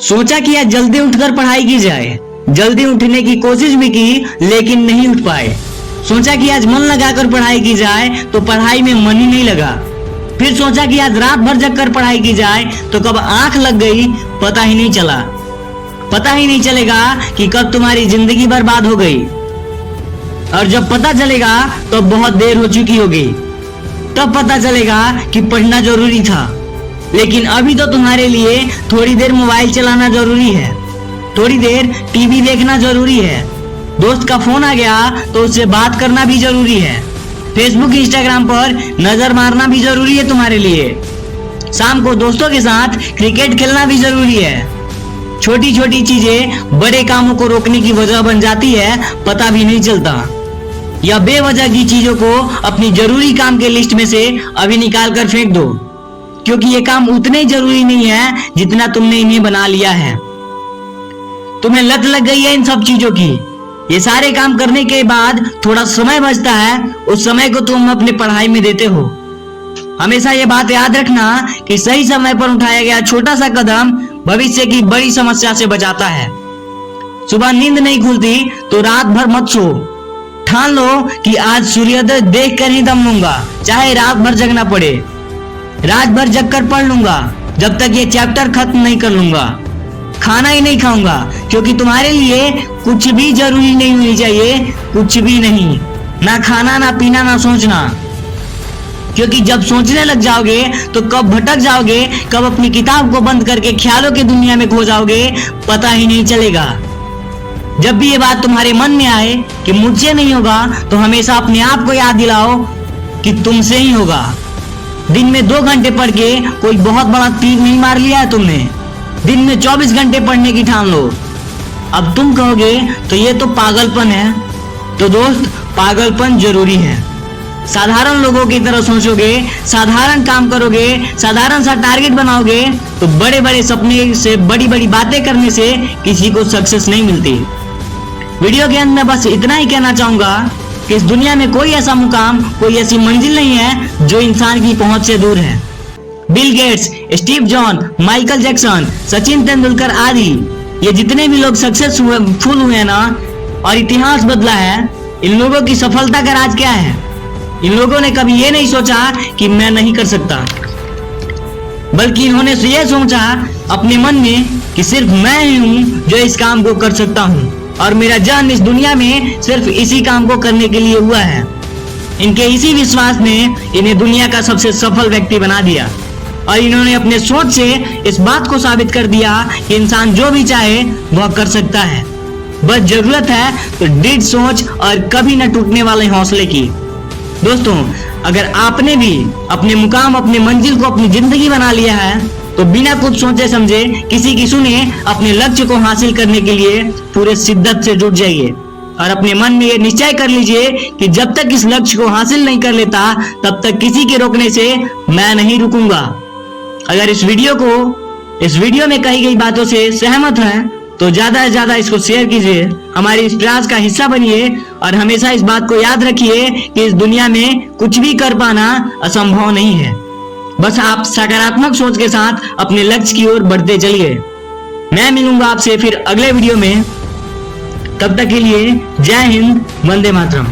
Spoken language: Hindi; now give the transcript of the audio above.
सोचा कि आज जल्दी उठकर पढ़ाई की जाए, जल्दी उठने की कोशिश भी की लेकिन नहीं उठ पाए। सोचा कि आज मन लगाकर पढ़ाई की जाए तो पढ़ाई में मन ही नहीं लगा। फिर सोचा कि आज रात भर जग कर पढ़ाई की जाए तो कब आंख लग गई पता ही नहीं चला। पता ही नहीं चलेगा कि कब तुम्हारी जिंदगी बर्बाद हो गई, और जब पता चलेगा तो बहुत देर हो चुकी होगी। तब पता चलेगा कि पढ़ना जरूरी था, लेकिन अभी तो तुम्हारे लिए थोड़ी देर मोबाइल चलाना जरूरी है, थोड़ी देर टीवी देखना जरूरी है, दोस्त का फोन आ गया तो उससे बात करना भी जरूरी है, फेसबुक इंस्टाग्राम पर नजर मारना भी जरूरी है तुम्हारे लिए, शाम को दोस्तों के साथ क्रिकेट खेलना भी जरूरी है। छोटी छोटी चीजें बड़े कामों को रोकने की वजह बन जाती है, पता भी नहीं चलता। या बेवजह की चीजों को अपनी जरूरी काम के लिस्ट में से अभी निकाल कर फेंक दो, क्योंकि ये काम उतने जरूरी नहीं है जितना तुमने इन्हें बना लिया है। तुम्हें लत लग गई है इन सब चीजों की। ये सारे काम करने के बाद थोड़ा समय बचता है, उस समय को तुम अपने पढ़ाई में देते हो। हमेशा ये बात याद रखना कि सही समय पर उठाया गया छोटा सा कदम भविष्य की बड़ी समस्या से बचाता है। सुबह नींद नहीं खुलती तो रात भर मत सो। ठान लो कि आज सूर्योदय देख कर ही दम लूंगा, चाहे रात भर जगना पड़े। रात भर जग कर पढ़ लूंगा जब तक ये चैप्टर खत्म नहीं कर लूंगा। खाना ही नहीं खाऊंगा, क्योंकि तुम्हारे लिए कुछ भी जरूरी नहीं होनी चाहिए, कुछ भी नहीं, ना खाना ना पीना ना सोचना। क्योंकि जब सोचने लग जाओगे तो कब भटक जाओगे, कब अपनी किताब को बंद करके ख्यालों की दुनिया में खो जाओगे, पता ही नहीं चलेगा। जब भी ये बात तुम्हारे मन में आए कि मुझसे नहीं होगा, तो हमेशा अपने आप को याद दिलाओ कि तुमसे ही होगा। दिन में 2 घंटे पढ़ के कोई बहुत बड़ा तीर नहीं मार लिया है तुमने। दिन में 24 घंटे पढ़ने की ठान लो। अब तुम कहोगे तो ये तो पागलपन है। तो दोस्त, पागलपन जरूरी है। साधारण लोगों की तरह सोचोगे, साधारण काम करोगे, साधारण सा टारगेट बनाओगे, तो बड़े बड़े सपने से, बड़ी बड़ी बातें करने से किसी को सक्सेस नहीं मिलती। वीडियो के अंत में बस इतना ही कहना चाहूंगा कि इस दुनिया में कोई ऐसा मुकाम, कोई ऐसी मंजिल नहीं है जो इंसान की पहुंच से दूर है। Bill Gates, Steve John, Michael Jackson, Sachin Tendulkar आदि ये जितने भी लोग सक्सेसफुल हुए ना और इतिहास बदला है, इन लोगों की सफलता का राज क्या है? इन लोगों ने कभी ये नहीं सोचा कि मैं नहीं कर सकता, बल्कि इन्होंने ये सोचा अपने मन में कि सिर्फ मैं ही हूं जो इस काम को कर सकता हूं, और मेरा जन्म इस दुनिया में सिर्फ इसी काम को करने के लिए हुआ है। इनके इसी विश्वास ने इन्हें दुनिया का सबसे सफल व्यक्ति बना दिया, और इन्होंने अपने सोच से इस बात को साबित कर दिया कि इंसान जो भी चाहे वह कर सकता है। बस जरूरत है तो दृढ़ सोच और कभी न टूटने वाले हौसले की। दोस्तों, अगर आपने भी अपने मुकाम, अपने मंजिल को अपनी जिंदगी बना लिया है, तो बिना कुछ सोचे समझे, किसी की सुने, अपने लक्ष्य को हासिल करने के लिए पूरे शिद्दत से जुट जाइए और अपने मन में ये निश्चय कर लीजिए कि जब तक इस लक्ष्य को हासिल नहीं कर लेता, तब तक किसी के रोकने से मैं नहीं रुकूंगा। अगर इस वीडियो में कही गई बातों से सहमत हैं, तो ज्यादा से ज्यादा इसको शेयर कीजिए, हमारे इस प्रयास का हिस्सा बनिए, और हमेशा इस बात को याद रखिए कि इस दुनिया में कुछ भी कर पाना असंभव नहीं है। बस आप सकारात्मक सोच के साथ अपने लक्ष्य की ओर बढ़ते चलिए। मैं मिलूंगा आपसे फिर अगले वीडियो में। तब तक के लिए जय हिंद, वंदे मातरम।